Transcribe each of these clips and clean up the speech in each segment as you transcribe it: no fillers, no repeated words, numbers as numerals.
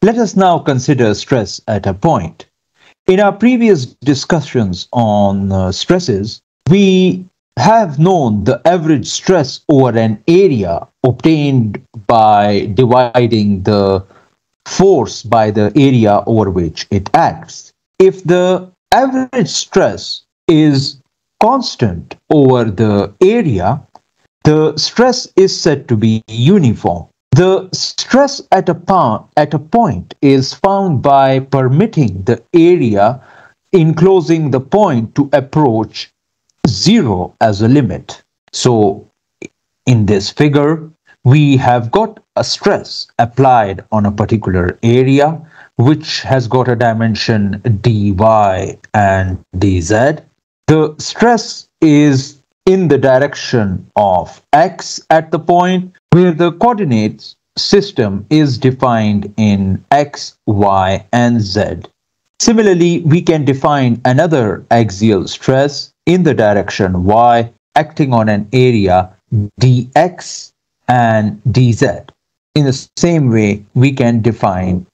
Let us now consider stress at a point. In our previous discussions on stresses, we have known the average stress over an area obtained by dividing the force by the area over which it acts. If the average stress is constant over the area, the stress is said to be uniform. The stress at a point is found by permitting the area enclosing the point to approach zero as a limit. So in this figure, we have got a stress applied on a particular area which has got a dimension dy and dz. The stress is in the direction of x at the point, where the coordinates system is defined in x, y, and z. Similarly, we can define another axial stress in the direction y, acting on an area dx and dz. In the same way, we can define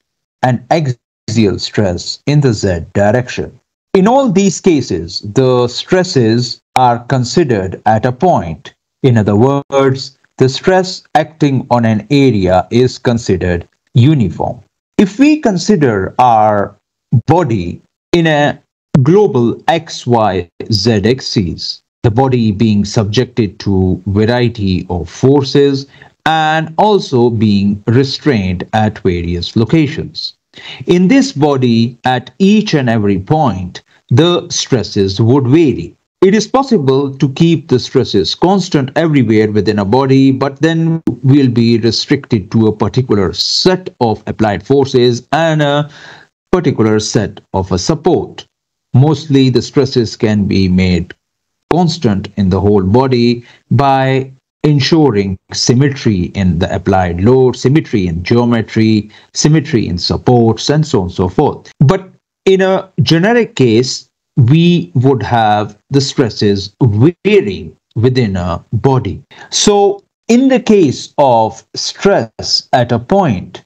an axial stress in the z direction. In all these cases, the stresses are considered at a point. In other words, the stress acting on an area is considered uniform. If we consider our body in a global x, y, z axis, the body being subjected to variety of forces and also being restrained at various locations. In this body, at each and every point, the stresses would vary. It is possible to keep the stresses constant everywhere within a body, but then we'll be restricted to a particular set of applied forces and a particular set of a support. Mostly the stresses can be made constant in the whole body by ensuring symmetry in the applied load, symmetry in geometry, symmetry in supports, and so on and so forth. But in a generic case, we would have the stresses varying within a body. So in the case of stress at a point,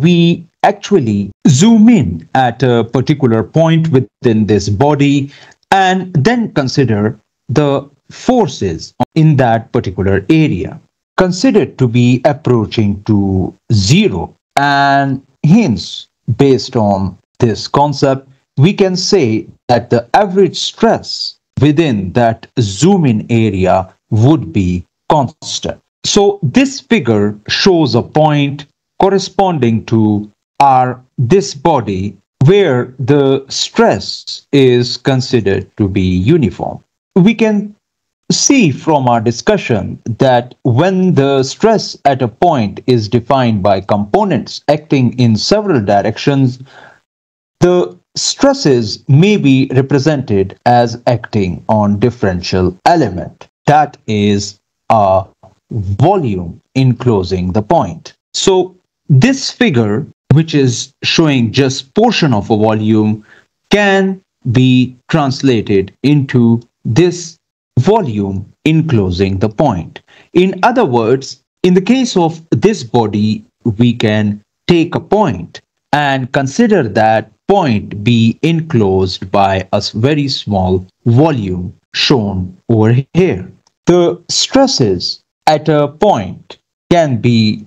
we actually zoom in at a particular point within this body and then consider the forces in that particular area, considered to be approaching to zero. And hence, based on this concept, we can say that the average stress within that zoom in area would be constant. So this figure shows a point corresponding to this body where the stress is considered to be uniform. We can see from our discussion that when the stress at a point is defined by components acting in several directions, the stresses may be represented as acting on differential element, that is a volume enclosing the point. So this figure, which is showing just portion of a volume, can be translated into this volume enclosing the point. In other words, in the case of this body, we can take a point and consider that point be enclosed by a very small volume shown over here. The stresses at a point can be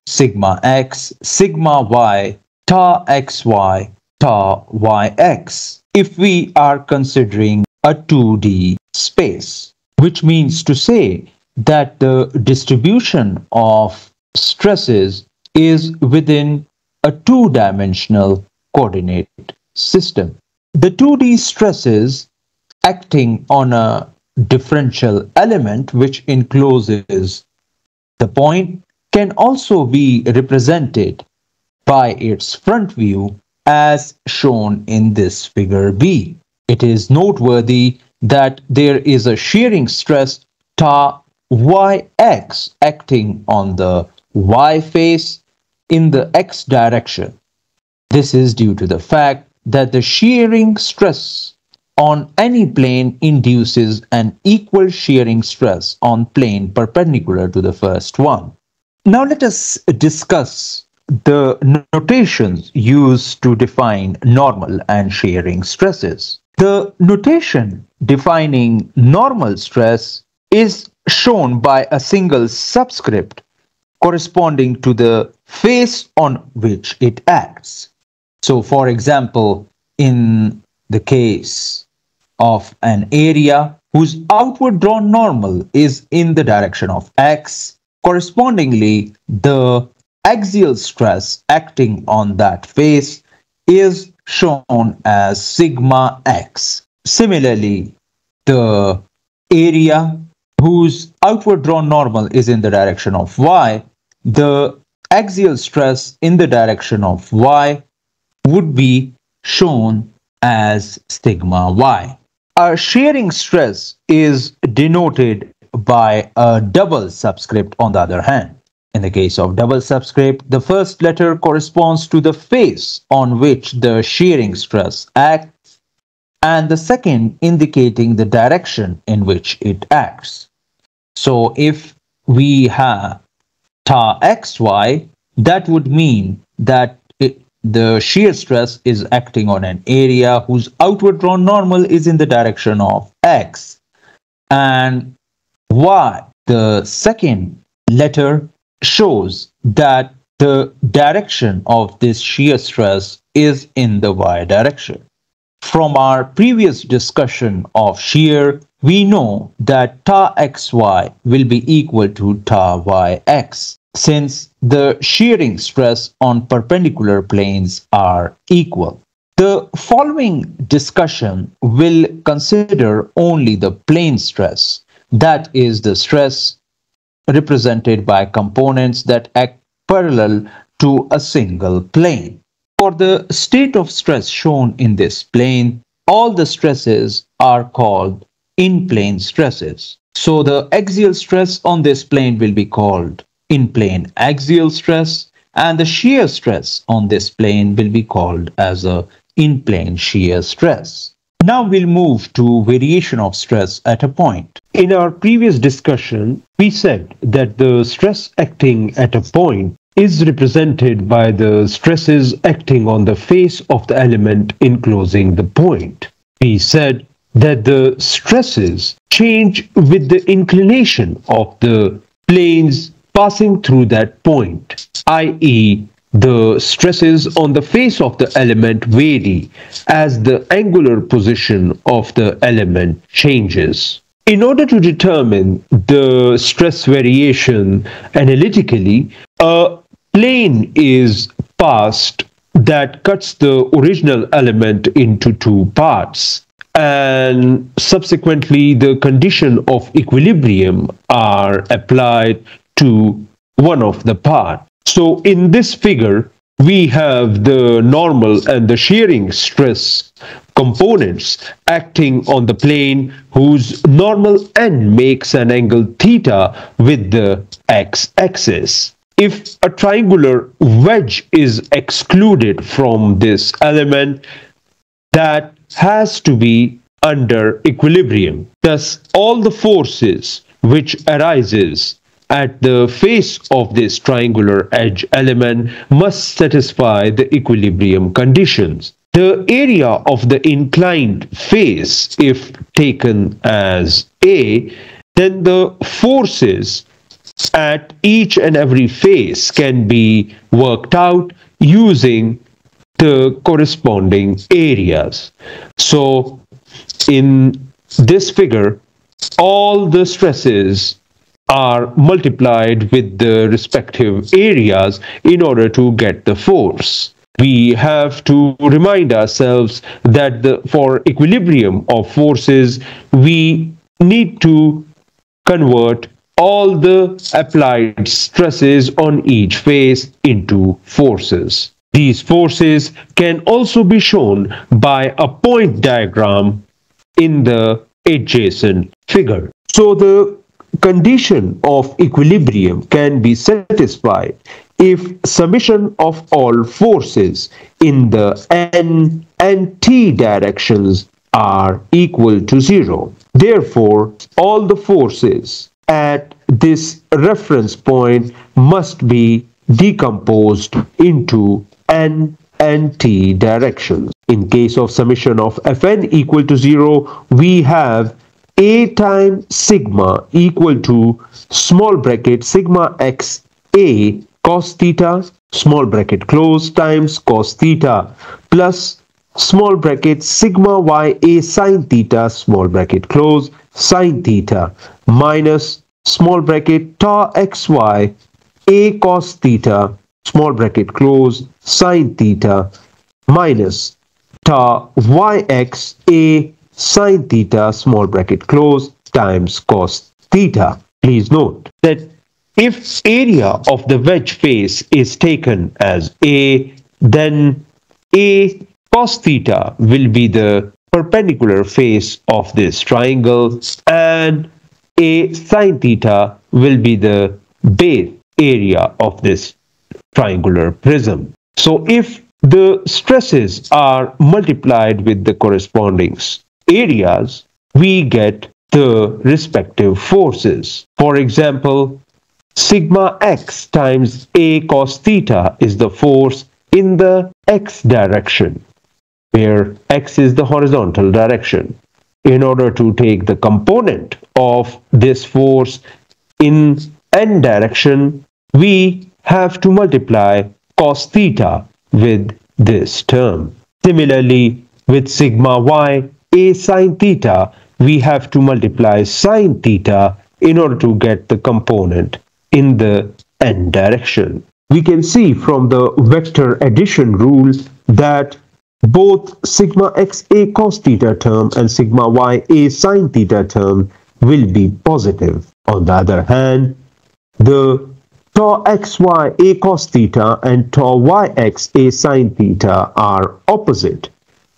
sigma x, sigma y, tau xy, tau yx, if we are considering a 2D space, which means to say that the distribution of stresses is within a two-dimensional coordinate system. The 2D stresses acting on a differential element which encloses the point can also be represented by its front view as shown in this figure B. It is noteworthy that there is a shearing stress tau yx acting on the y face in the x direction. This is due to the fact that the shearing stress on any plane induces an equal shearing stress on plane perpendicular to the first one. Now let us discuss the notations used to define normal and shearing stresses. The notation defining normal stress is shown by a single subscript corresponding to the face on which it acts. So, for example, in the case of an area whose outward drawn normal is in the direction of x, correspondingly, the axial stress acting on that face is shown as sigma x. Similarly, the area whose outward drawn normal is in the direction of y, the axial stress in the direction of y would be shown as sigma y. A shearing stress is denoted by a double subscript on the other hand. In the case of double subscript, the first letter corresponds to the face on which the shearing stress acts, and the second indicating the direction in which it acts. So if we have ta xy, that would mean that the shear stress is acting on an area whose outward drawn normal is in the direction of x, and y, the second letter, shows that the direction of this shear stress is in the y direction. From our previous discussion of shear, we know that ta xy will be equal to ta yx, since the shearing stress on perpendicular planes are equal. The following discussion will consider only the plane stress, that is the stress represented by components that act parallel to a single plane. For the state of stress shown in this plane, all the stresses are called in-plane stresses. So the axial stress on this plane will be called in-plane axial stress, and the shear stress on this plane will be called as a in-plane shear stress. Now we'll move to variation of stress at a point. In our previous discussion, we said that the stress acting at a point is represented by the stresses acting on the face of the element enclosing the point. We said that the stresses change with the inclination of the planes passing through that point, i.e., the stresses on the face of the element vary as the angular position of the element changes. In order to determine the stress variation analytically, a plane is passed that cuts the original element into two parts, and subsequently the condition of equilibrium are applied to one of the parts. So in this figure, we have the normal and the shearing stress components acting on the plane whose normal end makes an angle theta with the x-axis. If a triangular wedge is excluded from this element, that has to be under equilibrium. Thus, all the forces which arises at the face of this triangular edge element must satisfy the equilibrium conditions. The area of the inclined face, if taken as A, then the forces at each and every face can be worked out using the corresponding areas. So in this figure, all the stresses are multiplied with the respective areas in order to get the force. We have to remind ourselves that for equilibrium of forces, we need to convert all the applied stresses on each face into forces. These forces can also be shown by a point diagram in the adjacent figure. So the condition of equilibrium can be satisfied if summation of all forces in the n and t directions are equal to 0. Therefore, all the forces at this reference point must be decomposed into n and t directions. In case of summation of Fn equal to 0, we have a times sigma equal to small bracket sigma x a cos theta small bracket close times cos theta plus small bracket sigma y a sin theta small bracket close sin theta minus small bracket tau xy a cos theta small bracket close sin theta minus tau yx a sin theta small bracket close times cos theta. Please note that if area of the wedge face is taken as A, then A cos theta will be the perpendicular face of this triangle and A sin theta will be the base area of this triangular prism. So if the stresses are multiplied with the corresponding areas, we get the respective forces. For example, sigma x times a cos theta is the force in the x direction, where x is the horizontal direction. In order to take the component of this force in n direction, we have to multiply cos theta with this term. Similarly, with sigma y a sin theta, we have to multiply sin theta in order to get the component in the n direction. We can see from the vector addition rule that both sigma x a cos theta term and sigma y a sin theta term will be positive. On the other hand, the tau xy a cos theta and tau yx a sin theta are opposite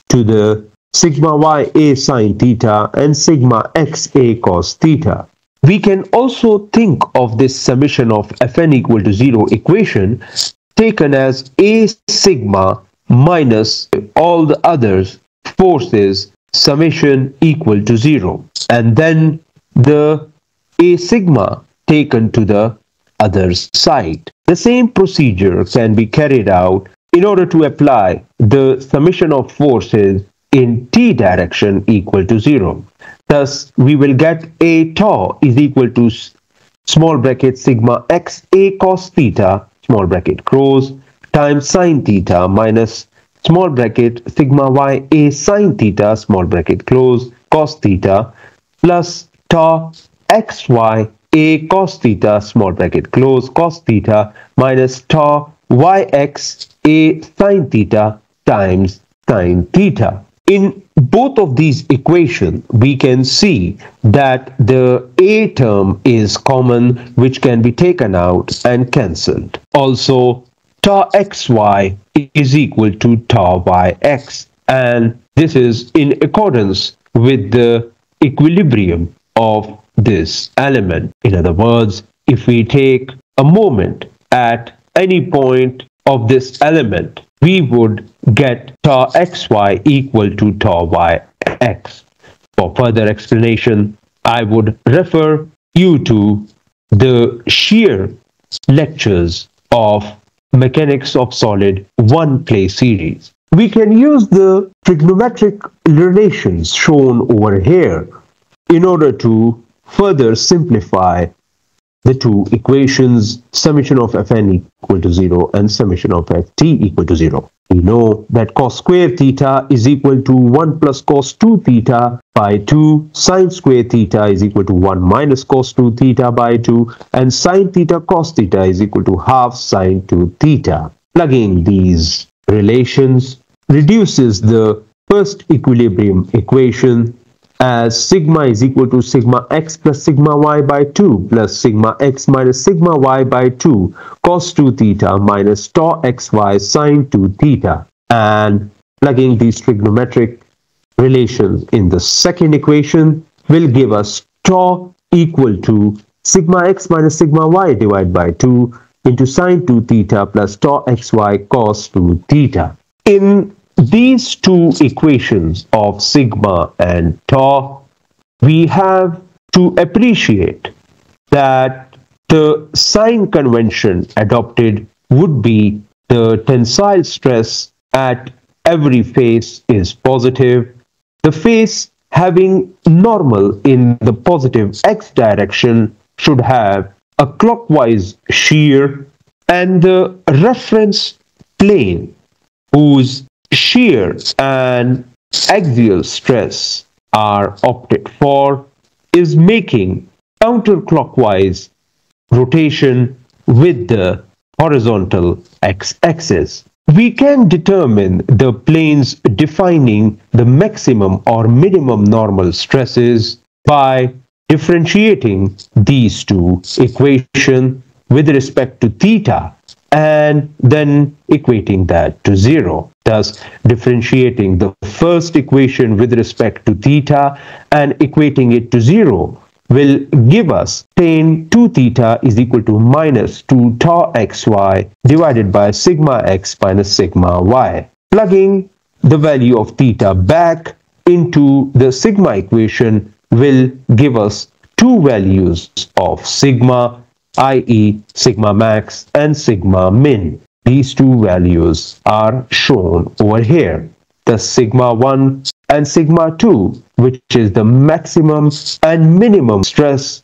to the sigma y a sin theta and sigma x a cos theta. We can also think of this summation of Fn equal to 0 equation taken as a sigma minus all the others forces summation equal to 0, and then the a sigma taken to the other side. The same procedure can be carried out in order to apply the summation of forces in t direction equal to 0. Thus, we will get a tau is equal to small bracket sigma x a cos theta small bracket close times sin theta minus small bracket sigma y a sin theta small bracket close cos theta plus tau xy a cos theta small bracket close cos theta minus tau yx a sin theta times sin theta. In both of these equations, we can see that the a term is common, which can be taken out and cancelled. Also, tau xy is equal to tau yx, and this is in accordance with the equilibrium of this element. In other words, if we take a moment at any point of this element, we would get tau xy equal to tau yx. For further explanation, I would refer you to the shear lectures of Mechanics of Solid 1 play series. We can use the trigonometric relations shown over here in order to further simplify the two equations, summation of Fn equal to 0 and summation of Ft equal to 0. We know that cos square theta is equal to 1 plus cos 2 theta by 2, sin square theta is equal to 1 minus cos 2 theta by 2, and sin theta cos theta is equal to half sin 2 theta. Plugging these relations reduces the first equilibrium equation as sigma is equal to sigma x plus sigma y by 2 plus sigma x minus sigma y by 2 cos 2 theta minus tau xy sin 2 theta. And plugging these trigonometric relations in the second equation will give us tau equal to sigma x minus sigma y divided by 2 into sin 2 theta plus tau xy cos 2 theta. In these two equations of sigma and tau, we have to appreciate that the sign convention adopted would be the tensile stress at every face is positive. The face having normal in the positive x direction should have a clockwise shear, and the reference plane whose shear and axial stress are opted for is making counterclockwise rotation with the horizontal x-axis. We can determine the planes defining the maximum or minimum normal stresses by differentiating these two equations with respect to theta and then equating that to 0. Thus, differentiating the first equation with respect to theta and equating it to 0 will give us tan 2 theta is equal to minus 2 tau xy divided by sigma x minus sigma y. Plugging the value of theta back into the sigma equation will give us two values of sigma, i.e. sigma max and sigma min. These two values are shown over here. The sigma 1 and sigma 2, which is the maximum and minimum stress,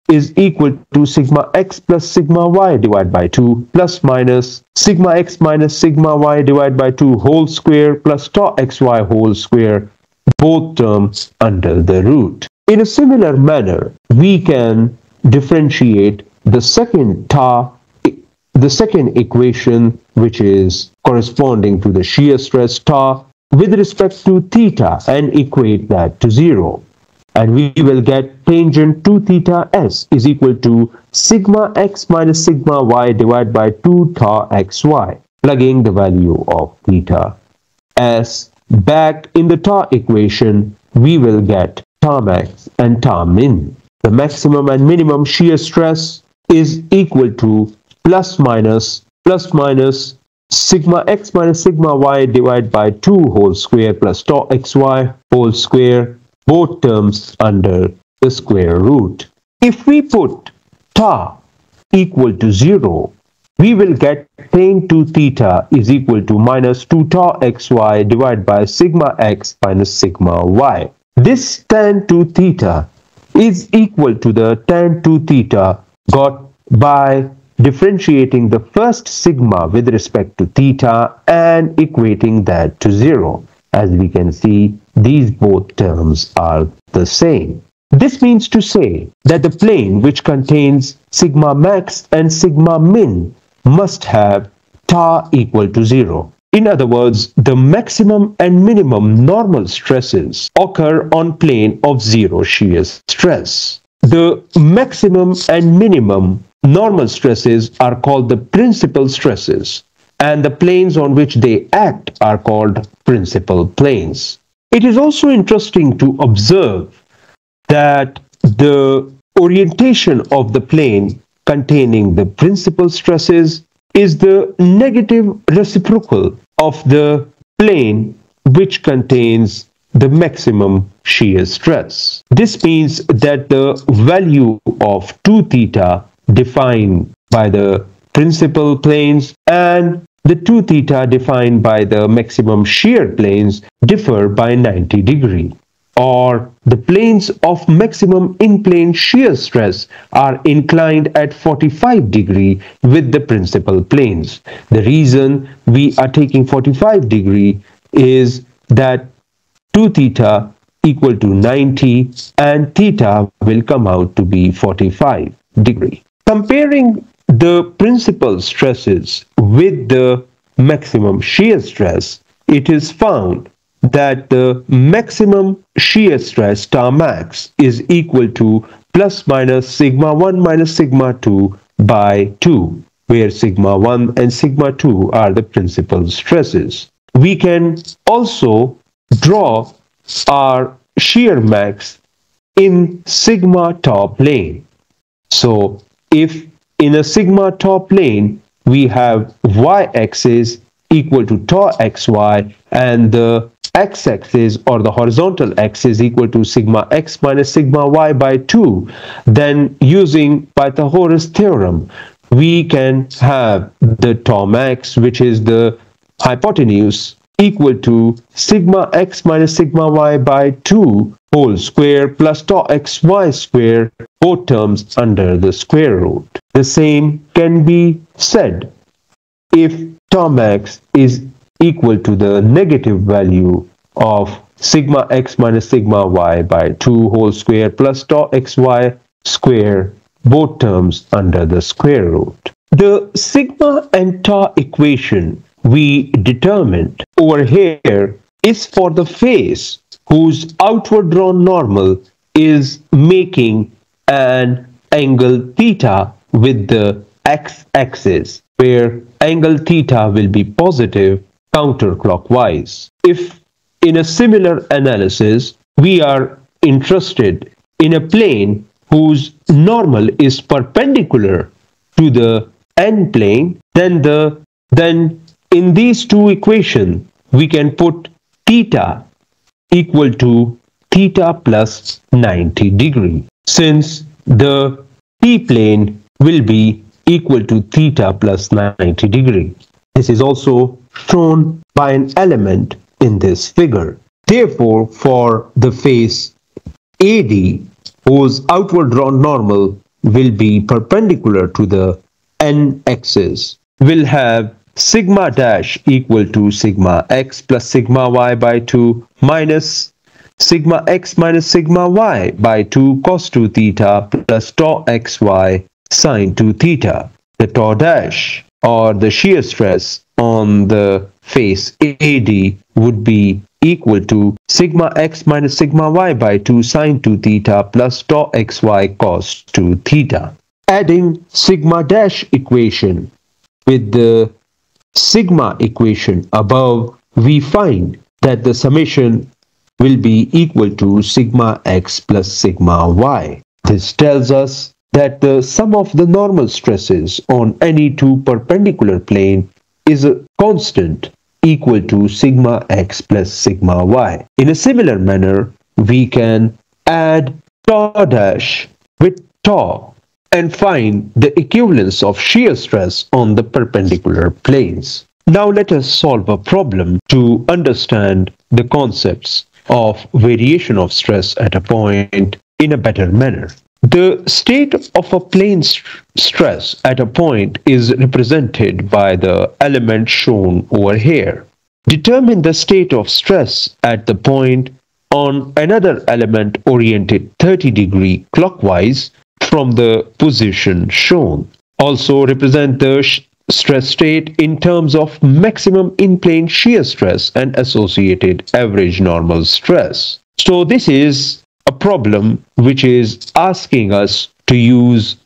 is equal to sigma x plus sigma y divided by 2 plus minus sigma x minus sigma y divided by 2 whole square plus tau xy whole square, both terms under the root. In a similar manner, we can differentiate the second equation, which is corresponding to the shear stress tau, with respect to theta and equate that to 0. And we will get tangent 2 theta s is equal to sigma x minus sigma y divided by 2 tau xy. Plugging the value of theta s back in the tau equation, we will get tau max and tau min. The maximum and minimum shear stress is equal to plus minus sigma x minus sigma y divided by 2 whole square plus tau xy whole square, both terms under the square root. If we put tau equal to 0, we will get tan 2 theta is equal to minus 2 tau xy divided by sigma x minus sigma y. This tan 2 theta is equal to the tan 2 theta got by differentiating the first sigma with respect to theta and equating that to 0. As we can see, these both terms are the same. This means to say that the plane which contains sigma max and sigma min must have tau equal to 0. In other words, the maximum and minimum normal stresses occur on plane of zero shear stress. The maximum and minimum normal stresses are called the principal stresses, and the planes on which they act are called principal planes. It is also interesting to observe that the orientation of the plane containing the principal stresses is the negative reciprocal of the plane which contains the maximum shear stress. This means that the value of 2 theta defined by the principal planes and the 2 theta defined by the maximum shear planes differ by 90 degrees. Or the planes of maximum in-plane shear stress are inclined at 45 degrees with the principal planes. The reason we are taking 45 degrees is that 2 theta equal to 90 and theta will come out to be 45 degrees. Comparing the principal stresses with the maximum shear stress, it is found that the maximum shear stress tau max is equal to plus minus sigma 1 minus sigma 2 by 2, where sigma 1 and sigma 2 are the principal stresses. We can also draw our shear max in sigma tau plane. So if in a sigma tau plane we have y-axis equal to tau xy and the x-axis or the horizontal axis equal to sigma x minus sigma y by 2, then using Pythagoras theorem we can have the tau max, which is the hypotenuse, equal to sigma x minus sigma y by 2 whole square plus tau xy square, both terms under the square root. The same can be said if tau max is equal to the negative value of sigma x minus sigma y by 2 whole square plus tau xy square, both terms under the square root. The sigma and tau equation we determined over here is for the face whose outward drawn normal is making an angle theta with the x-axis, where angle theta will be positive counterclockwise. If in a similar analysis we are interested in a plane whose normal is perpendicular to the n plane, then in these two equations we can put theta equal to theta plus 90 degree, since the p-plane will be equal to theta plus 90 degree. This is also shown by an element in this figure. Therefore, for the face AD, whose outward drawn normal will be perpendicular to the n-axis, will have sigma dash equal to sigma x plus sigma y by 2 minus sigma x minus sigma y by 2 cos 2 theta plus tau xy sin 2 theta. The tau dash, or the shear stress on the face AD, would be equal to sigma x minus sigma y by 2 sin 2 theta plus tau xy cos 2 theta. Adding sigma dash equation with the sigma equation above, we find that the summation will be equal to sigma x plus sigma y. This tells us that the sum of the normal stresses on any two perpendicular plane is a constant equal to sigma x plus sigma y. In a similar manner, we can add tau dash with tau and find the equivalence of shear stress on the perpendicular planes. Now let us solve a problem to understand the concepts of variation of stress at a point in a better manner. The state of a plane stress at a point is represented by the element shown over here. Determine the state of stress at the point on another element oriented 30 degree clockwise from the position shown. Also represent the stress state in terms of maximum in-plane shear stress and associated average normal stress. So this is a problem which is asking us to use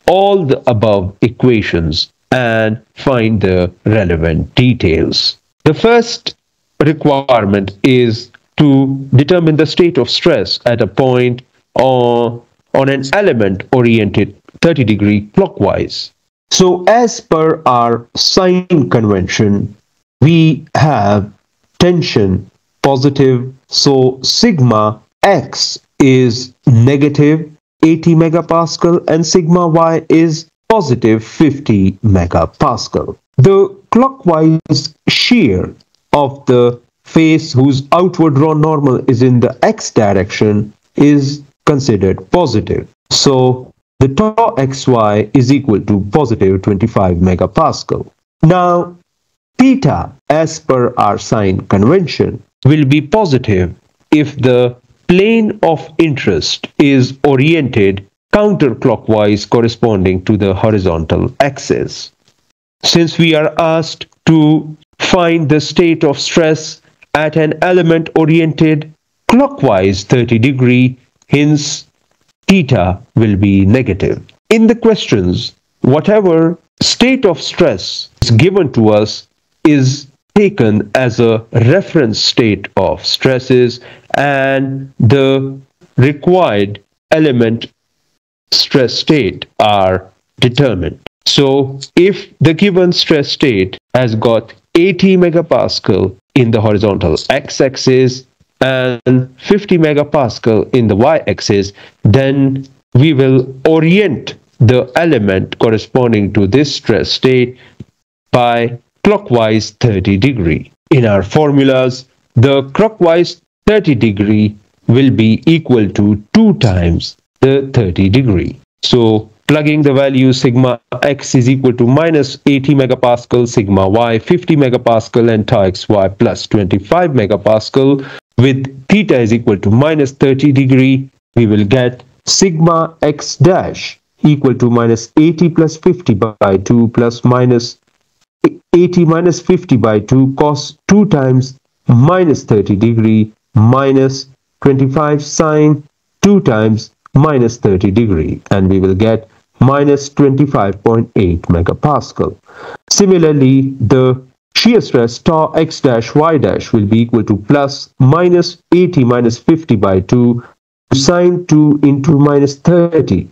all the above equations and find the relevant details. The first requirement is to determine the state of stress at a point on an element oriented 30 degree clockwise. So as per our sign convention, we have tension positive, so sigma x is negative 80 megapascal and sigma y is positive 50 megapascal. The clockwise shear of the face whose outward drawn normal is in the x direction is considered positive. So the tau xy is equal to positive 25 megapascal. Now theta, as per our sign convention, will be positive if the plane of interest is oriented counterclockwise corresponding to the horizontal axis. Since we are asked to find the state of stress at an element oriented clockwise 30 degree, hence theta will be negative. In the questions, whatever state of stress is given to us is taken as a reference state of stresses and the required element stress state are determined. So if the given stress state has got 80 megapascal in the horizontal x-axis and 50 megapascal in the y-axis, then we will orient the element corresponding to this stress state by clockwise 30 degree. In our formulas, the clockwise 30 degree will be equal to 2 times the 30 degree. So plugging the value sigma x is equal to minus 80 megapascal, sigma y 50 megapascal, and tau xy plus 25 megapascal with theta is equal to minus 30 degree, we will get sigma x dash equal to minus 80 plus 50 by 2 plus minus 80 minus 50 by 2 cos 2 times minus 30 degree minus 25 sine 2 times minus 30 degree, and we will get minus 25.8 megapascal. Similarly, the shear stress tau x dash y dash will be equal to plus minus 80 minus 50 by 2 sine 2 into minus 30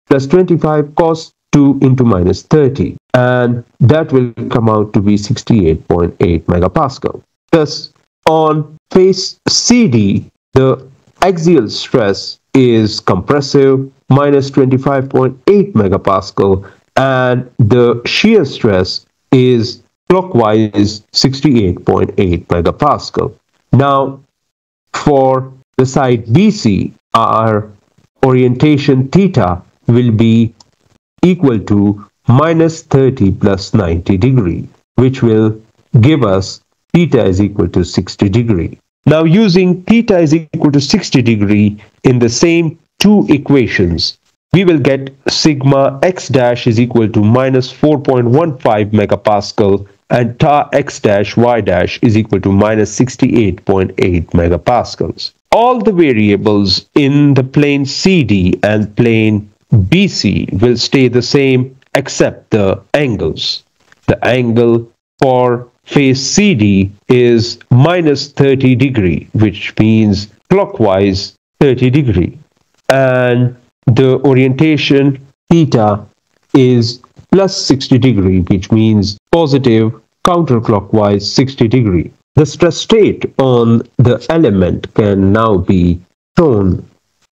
plus 25 cos 2 into minus 30, and that will come out to be 68.8 megapascal. Thus, on face CD, the axial stress is compressive minus 25.8 megapascal, and the shear stress is clockwise 68.8 megapascal. Now, for the side BC, our orientation theta will be equal to minus 30 plus 90 degree, which will give us theta is equal to 60 degree. Now, using theta is equal to 60 degree in the same two equations, we will get sigma x dash is equal to minus 4.15 megapascal and tau x dash y dash is equal to minus 68.8 megapascals. All the variables in the plane CD and plane BC will stay the same except the angles. The angle for face CD is minus 30 degree, which means clockwise 30 degree. And the orientation theta is plus 60 degree, which means positive counterclockwise 60 degree. The stress state on the element can now be shown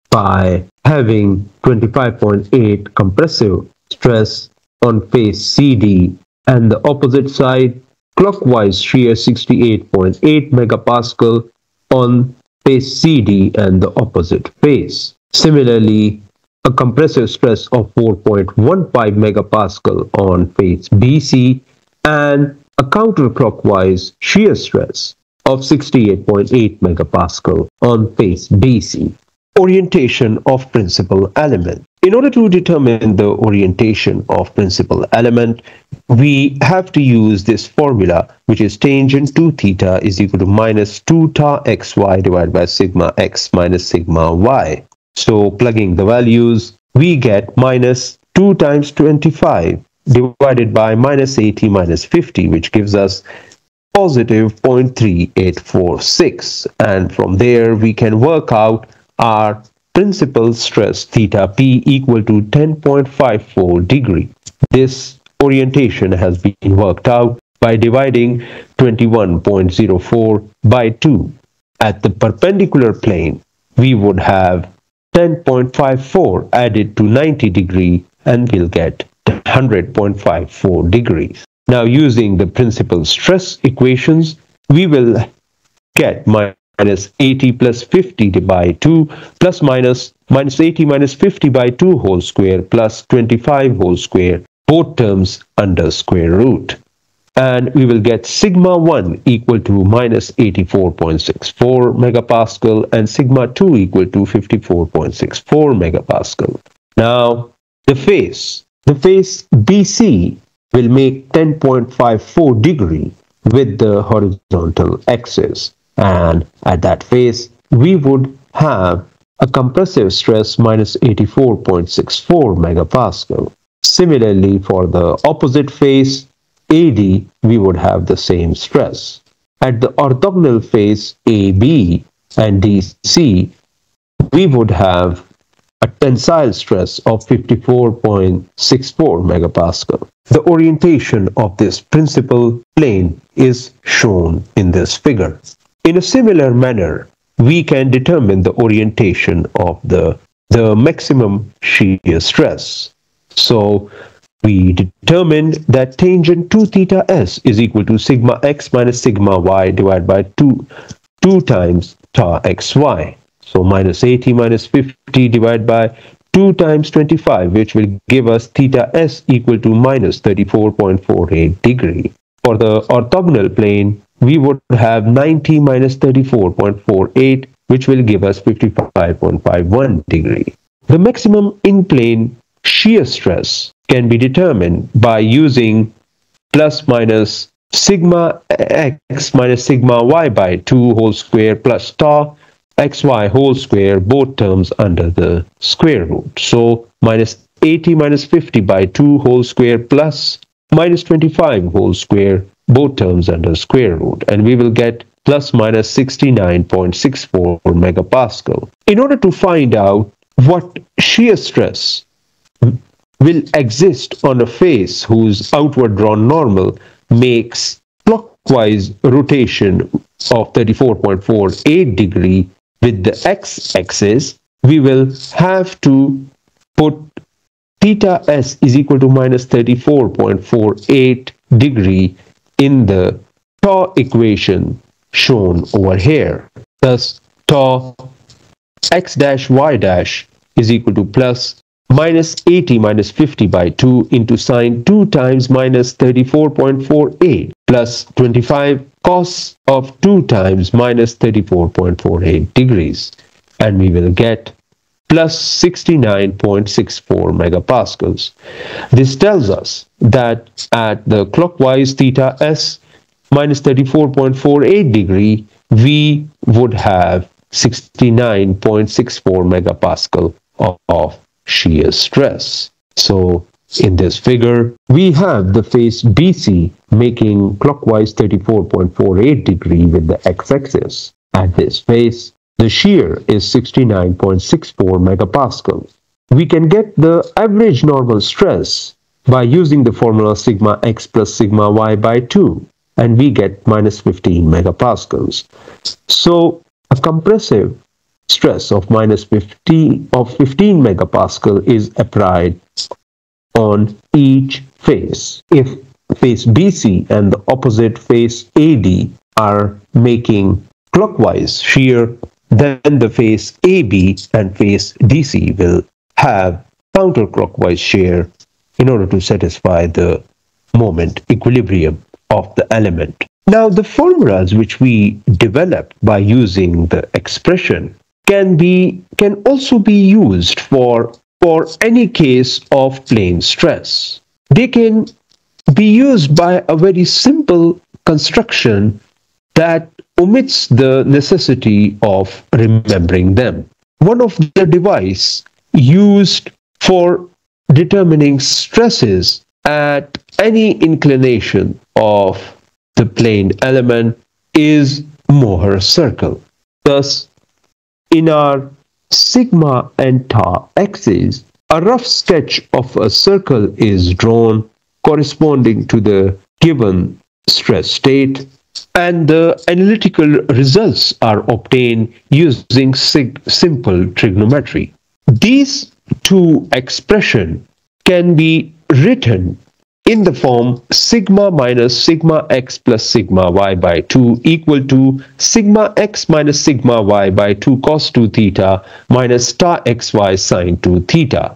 by having 25.8 compressive stress on face CD and the opposite side clockwise shear 68.8 megapascal on face CD and the opposite face. Similarly, a compressive stress of 4.15 megapascal on face BC and a counterclockwise shear stress of 68.8 megapascal on face BC. Orientation of principal element. In order to determine the orientation of principal element, we have to use this formula, which is tangent to theta is equal to minus 2 tau xy divided by sigma x minus sigma y. So plugging the values, we get minus 2 times 25 divided by minus 80 minus 50, which gives us positive 0.3846. And from there, we can work out our principal stress theta p equal to 10.54 degree. This orientation has been worked out by dividing 21.04 by 2. At the perpendicular plane, we would have 10.54 added to 90 degree and we'll get 100.54 degrees. Now, using the principal stress equations, we will get minus 80 plus 50 by 2 plus minus 80 minus 50 by 2 whole square plus 25 whole square, both terms under square root. And we will get sigma 1 equal to minus 84.64 megapascal and sigma 2 equal to 54.64 megapascal. Now, the face BC will make 10.54 degree with the horizontal axis. And at that face, we would have a compressive stress minus 84.64 megapascal. Similarly, for the opposite face, AD, we would have the same stress. At the orthogonal face AB and DC, we would have a tensile stress of 54.64 megapascal. The orientation of this principal plane is shown in this figure. In a similar manner, we can determine the orientation of the maximum shear stress. So we determined that tangent 2 theta s is equal to sigma x minus sigma y divided by 2 times tau xy. So minus 80 minus 50 divided by 2 times 25, which will give us theta s equal to minus 34.48 degree. For the orthogonal plane, we would have 90 minus 34.48, which will give us 55.51 degree. The maximum in-plane shear stress can be determined by using plus minus sigma x minus sigma y by 2 whole square plus tau xy whole square, both terms under the square root. So minus 80 minus 50 by 2 whole square plus minus 25 whole square, both terms under square root. And we will get plus minus 69.64 megapascal. In order to find out what shear stress will exist on a face whose outward drawn normal makes clockwise rotation of 34.48 degree with the x-axis, we will have to put theta s is equal to minus 34.48 degree in the tau equation shown over here. Thus, tau x dash y dash is equal to plus minus 80 minus 50 by 2 into sine 2 times minus 34.48 plus 25 cos of 2 times minus 34.48 degrees. And we will get plus 69.64 megapascals. This tells us that at the clockwise theta s minus 34.48 degree, we would have 69.64 megapascal of shear stress. So in this figure, we have the face BC making clockwise 34.48 degree with the x-axis. At this face, the shear is 69.64 megapascal. We can get the average normal stress by using the formula sigma x plus sigma y by 2, and we get minus 15 megapascals. So a compressive stress of minus 15 megapascal is applied on each face. If face BC and the opposite face AD are making clockwise shear, then the face AB and face DC will have counterclockwise shear in order to satisfy the moment equilibrium of the element. Now, the formulas which we developed by using the expression can also be used for any case of plane stress. They can be used by a very simple construction that omits the necessity of remembering them. One of the devices used for determining stresses at any inclination of the plane element is Mohr circle. Thus, in our sigma and tau axes, a rough sketch of a circle is drawn corresponding to the given stress state, and the analytical results are obtained using simple trigonometry. These two expressions can be written in the form sigma minus sigma x plus sigma y by 2 equal to sigma x minus sigma y by 2 cos 2 theta minus tau xy sine 2 theta.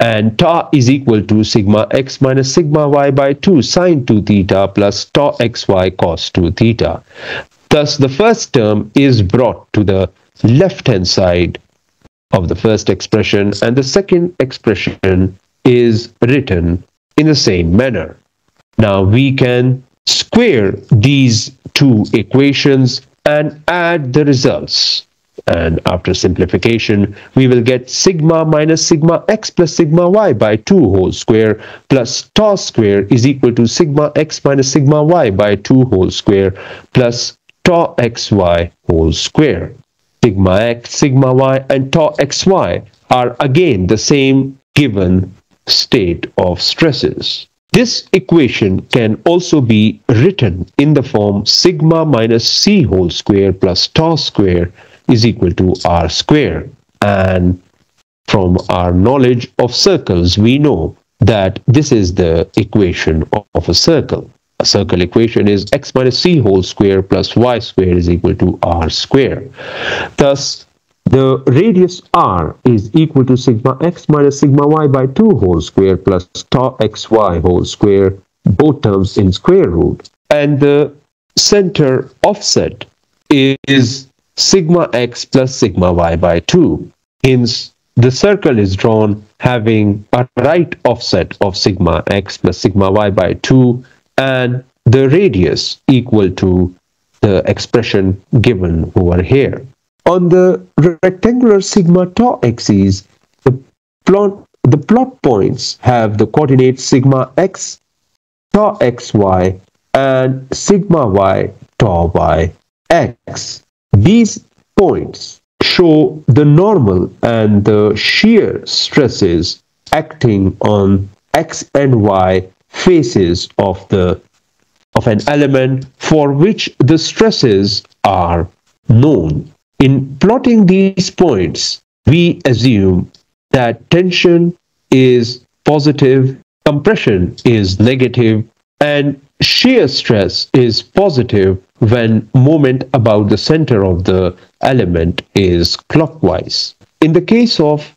And tau is equal to sigma x minus sigma y by 2 sine 2 theta plus tau xy cos 2 theta. Thus, the first term is brought to the left-hand side of the first expression, and the second expression is written in the same manner. Now we can square these two equations and add the results. And after simplification, we will get sigma minus sigma x plus sigma y by 2 whole square plus tau square is equal to sigma x minus sigma y by 2 whole square plus tau xy whole square. Sigma x, sigma y, and tau xy are again the same given state of stresses. This equation can also be written in the form sigma minus c whole square plus tau square is equal to r square. And from our knowledge of circles, we know that this is the equation of a circle. A circle equation is x minus c whole square plus y square is equal to r square. Thus, the radius r is equal to sigma x minus sigma y by 2 whole square plus tau xy whole square, both terms in square root. And the center offset is sigma x plus sigma y by 2. Hence, the circle is drawn having a right offset of sigma x plus sigma y by 2 and the radius equal to the expression given over here. On the rectangular sigma tau axis, the plot points have the coordinates sigma x tau xy and sigma y tau y x. These points show the normal and the shear stresses acting on x and y faces of an element for which the stresses are known. In plotting these points, we assume that tension is positive, compression is negative, and shear stress is positive when moment about the center of the element is clockwise. In the case of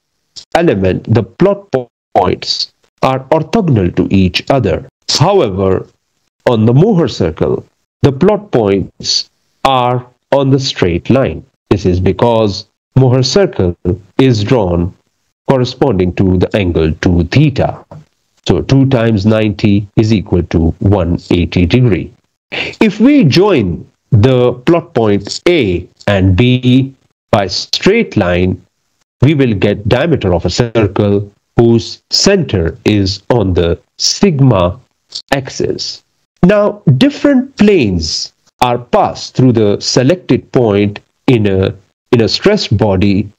element, the plot points are orthogonal to each other. However, on the Mohr circle, the plot points are on the straight line. This is because Mohr circle is drawn corresponding to the angle 2 theta. So 2 times 90 is equal to 180 degree. If we join the plot points A and B by straight line, we will get diameter of a circle whose center is on the sigma axis. Now, different planes are passed through the selected point in a stressed body.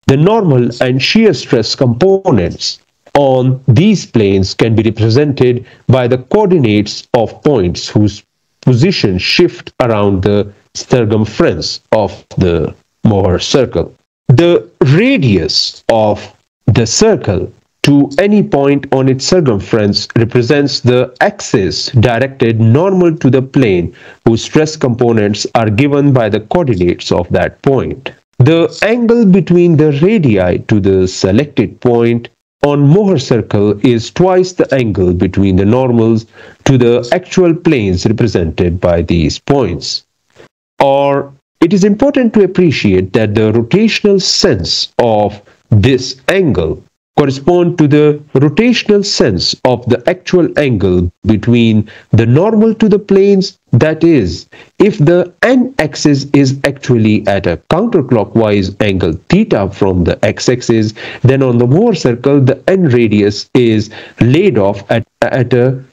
The normal and shear stress components on these planes can be represented by the coordinates of points whose position shift around the circumference of the Mohr circle. The radius of the circle to any point on its circumference represents the axis directed normal to the plane whose stress components are given by the coordinates of that point. The angle between the radii to the selected point on Mohr circle is twice the angle between the normals to the actual planes represented by these points. Or it is important to appreciate that the rotational sense of this angle correspond to the rotational sense of the actual angle between the normal to the planes. That is, if the n-axis is actually at a counterclockwise angle theta from the x-axis, then on the Mohr circle the n-radius is laid off at a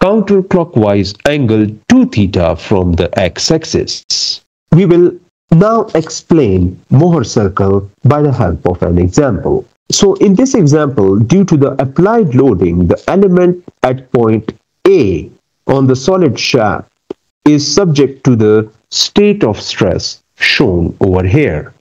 counterclockwise angle 2 theta from the x-axis. We will now explain Mohr circle by the help of an example. So in this example, due to the applied loading, the element at point A on the solid shaft is subject to the state of stress shown over here.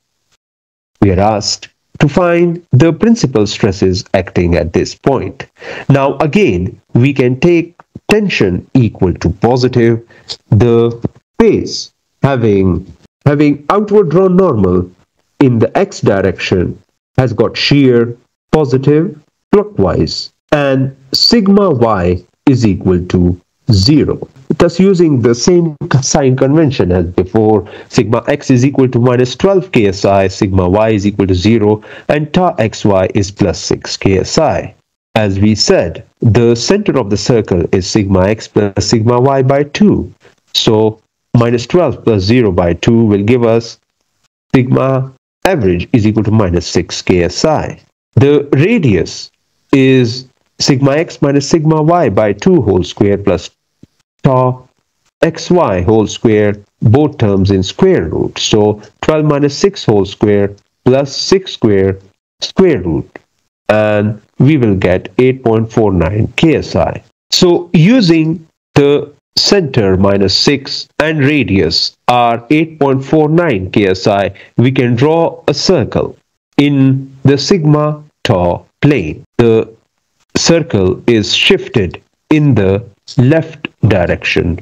We are asked to find the principal stresses acting at this point. Now again, we can take tension equal to positive, the face having outward drawn normal in the x direction has got shear positive clockwise, and sigma y is equal to 0. Thus, using the same sign convention as before, sigma x is equal to minus 12 ksi, sigma y is equal to 0, and tau xy is plus 6 ksi. As we said, the center of the circle is sigma x plus sigma y by 2. So, minus 12 plus 0 by 2 will give us sigma average is equal to minus 6 ksi. The radius is sigma x minus sigma y by 2 whole square plus tau xy whole square, both terms in square root. So 12 minus 6 whole square plus 6 square root. And we will get 8.49 ksi. So using the center minus 6 and radius are 8.49 ksi, we can draw a circle in the sigma tau plane. The circle is shifted in the left direction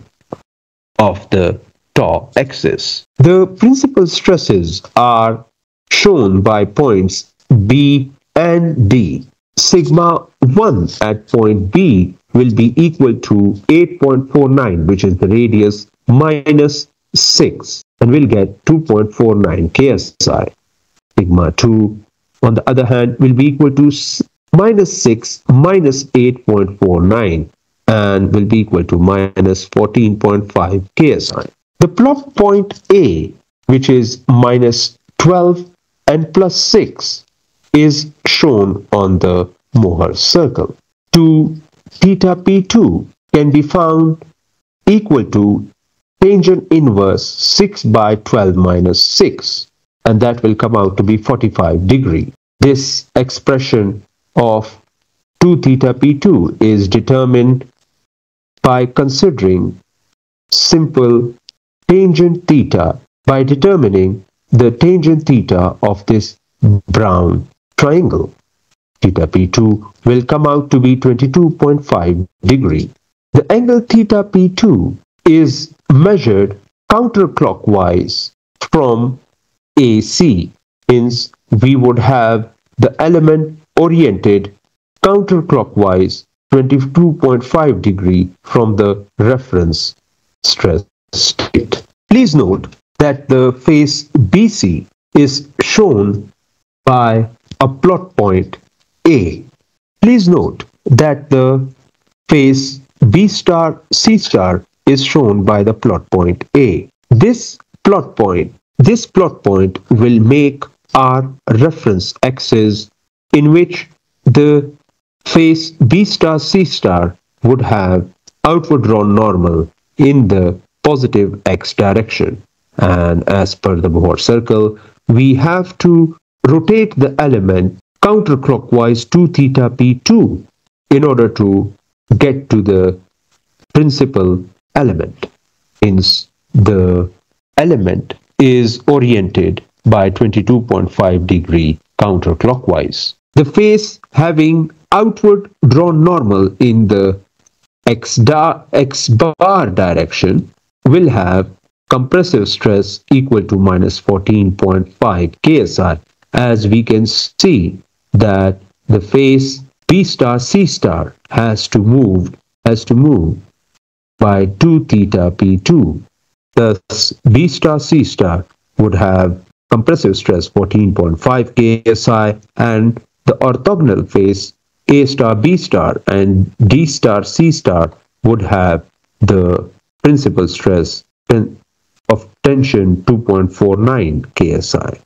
of the tau axis. The principal stresses are shown by points B and D. Sigma 1 at point B will be equal to 8.49, which is the radius, minus 6, and we'll get 2.49 ksi. Sigma 2, on the other hand, will be equal to minus 6 minus 8.49 and will be equal to minus 14.5 ksi. The plot point A, which is minus 12 and plus 6, is shown on the Mohr circle. 2 theta P2 can be found equal to tangent inverse 6 by 12 minus 6, and that will come out to be 45 degree. This expression of 2 theta P2 is determined by considering simple tangent theta, by determining the tangent theta of this brown triangle. Theta P2 will come out to be 22.5 degree. The angle theta P2 is measured counterclockwise from AC. Hence, we would have the element oriented counterclockwise 22.5 degree from the reference stress state. Please note that the face BC is shown by a plot point A. Please note that the face B star C star is shown by the plot point A. This plot point will make our reference axis, in which the face B star C star would have outward drawn normal in the positive x direction. And as per the Mohr circle, we have to rotate the element counterclockwise 2 theta P2 in order to get to the principal element. Hence, the element is oriented by 22.5 degree counterclockwise. The face having outward drawn normal in the x bar direction will have compressive stress equal to minus 14.5 ksi, as we can see that the face B star C star has to move by 2 theta P2. Thus, B star C star would have compressive stress 14.5 ksi, and the orthogonal face A star B star and D star C star would have the principal stress of tension 2.49 ksi.